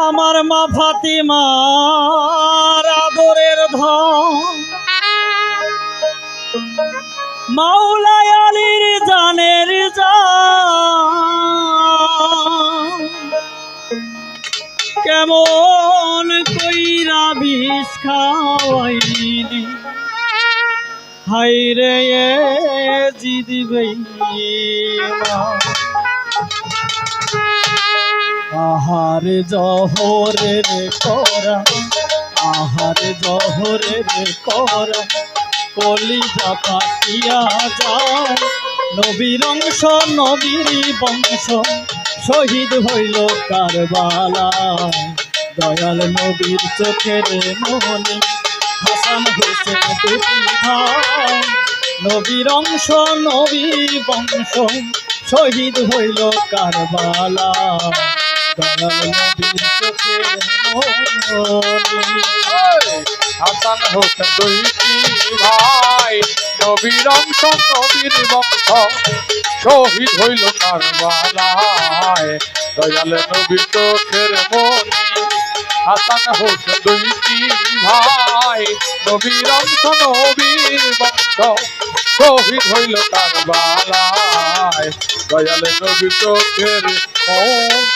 আমার মা ফাতিমার আদরের ধন মাওলাই আলীর জানের জান কেমন কইরা বিষ খাওয়াইলি হাইরে জিদিবে আহার জহরের করা আহার জহরের করা কলিজা পাতিয়া যায় নবীর অংশ নবীর বংশ শহীদ হইল কারবালায় দয়াল নবীর চোখের মনি হাসান হোসেন দুটি ভাই নবীর অংশ নবীর বংশ শহীদ হইল কারবালায় দয়াল নবীর চোখের মনি হাসান হোসেন দুইটি ভাই নবীর অংশ নবীর বংশ শহীদ হইল কারবালায় দয়াল নবীর চোখের মনি হাসান হোসেন দুইটি ভাই নবীর অংশ নবীর বংশ শহীদ হইল কারবালায় দয়াল নবীর চোখের মনি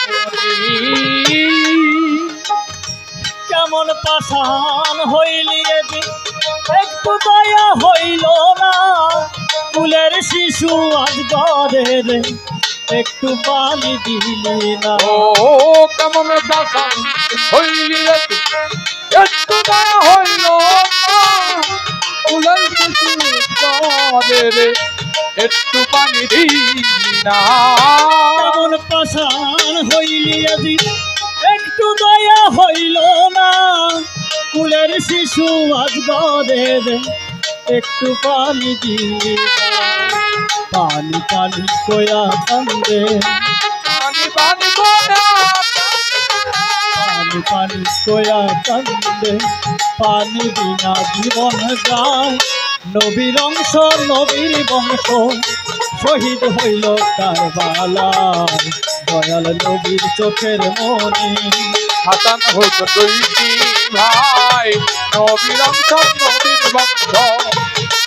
কেমন পাষাণ হইলি একটু দয়া হইল না ফুলের শিশু আজ গরের একটু পানি দিলি না ও কেমন পাষাণ হইলি একটু দয়া হইল না ফুলের শিশু গরের একটু পানি দিলি না কেমন পাষাণ হইলি আজি একটু দয়া হইল না কুলের শিশু আজ গরের একটু পানি দিলি না পানি পানি কয়া কান্দে পানি পানি কয়া পানি পানি কয়া কান্দে পানি বিনা জীবন যায় নবীর অংশ নবীর বংশ শহীদ হইল কারবালায় দয়াল নবীর চোখের মনি হাসান হোসেন দুইটি ভাই নবীর অংশ নবীর বংশ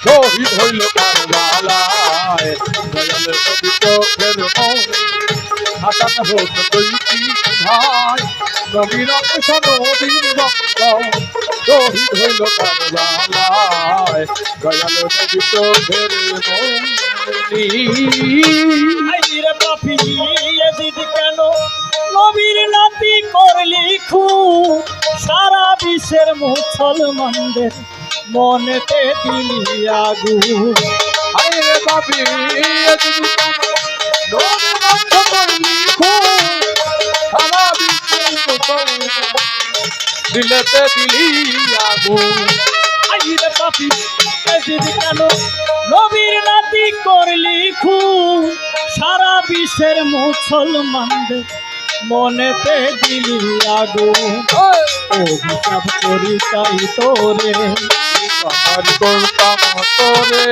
শহীদ হইল কারবালায় দয়াল নবীর চোখের মনি হাসান হোসেন দুইটি ভাই নবীর অংশ নবীর বংশ শহীদ হইল কারবালায় দয়াল নবীর চোখের মনি আইরে পাপি এজিদ কেন নবীর নাতি করলি খুন সারা বিশ্বের মুসলমানদের মনেতে দিলি আগুন আইরে পাপি এজিদ কেন নবীর বংশ করলি খুন সারা বিশ্বের মুসলমান দিলেতে দিলি আগুন আইরে পাপি এজিদ কেন নবীর নাতি করলি খুন সারা বিশ্বের মুসলমানদের মনেতে দিলি আগুন অভিশাপ করি তাই তোরে আর করতাম তোরে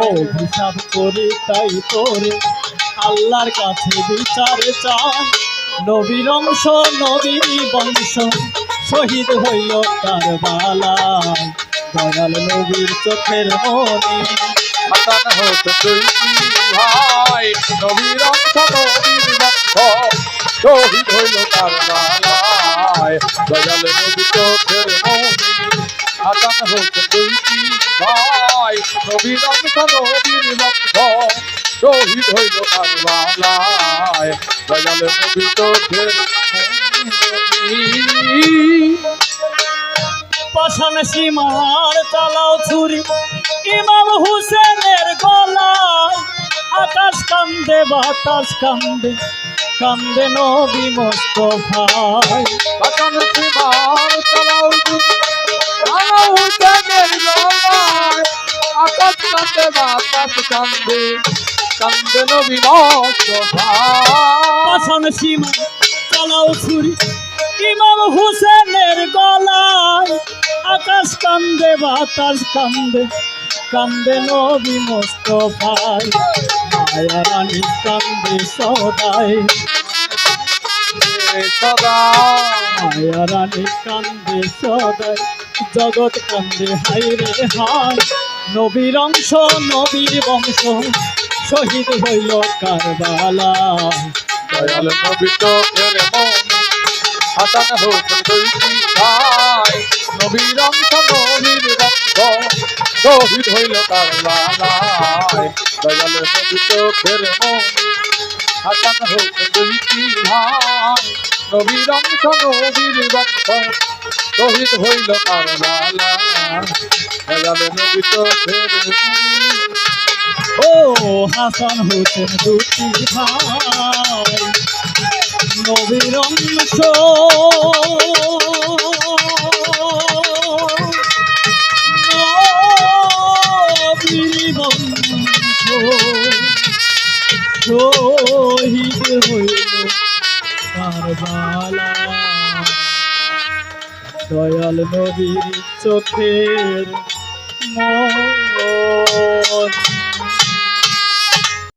অভিশাপ করি তাই তোরে আল্লাহর কাছে বিচার চাই নবীর অংশ নবীর বংশ শহীদ হইল কারবালায় দয়াল নবীর চোখের মনি হাসান হোসেন দুইটি ভাই নবীর অংশ নবীর বংশ শহীদ হইল কারবালায় দয়াল নবীর চোখের মনি হাসান হোসেন দুইটি ভাই নবীর অংশ নবীর বংশ শহীদ হইল কারবালায় দয়াল নবীর চোখের মনি পাষাণ সীমার চালাও ছুরি ইমাম হুসেনের গলায় আকাশ কান্দে বাতাস কান্দে কান্দে নবী মোস্তফায় পাষাণ সীমার চালাও হুসেনের গলায় আকাশ কান্দে বাতাস কান্দে কান্দে নবী মোস্তফায় পাষাণ সীমা চালাও ছুরি ইমাম হুসেনের গলায় আকাশ কান্দে বাতাস কান্দে কান্দে নবী মোস্তফায় মায়া রানী কান্দে সদাই সদা মায়া রানী কান্দে সদাই জগৎ কান্দে হাইরে হায় নবীর অংশ নবীর বংশ শহীদ হইল কারবালায় দয়াল নবী চোখের মনি হাসান হোসেন দুইটি ভাই নবীর অংশ নবীর বংশ শহীদ হইল কারবালায় দয়াল নবী চোখের মনি হাসান হোসেন দুইটি ভাই নবীর অংশ নবীর বংশ শহীদ হইল কারবালায় দয়াল নবী চোখের মনি ও হাসান হোসেন দুটি ভাই নবীর অংশ নবীর বংশ শহীদ হইল কারবালায় দয়াল নবীর চোখের মনি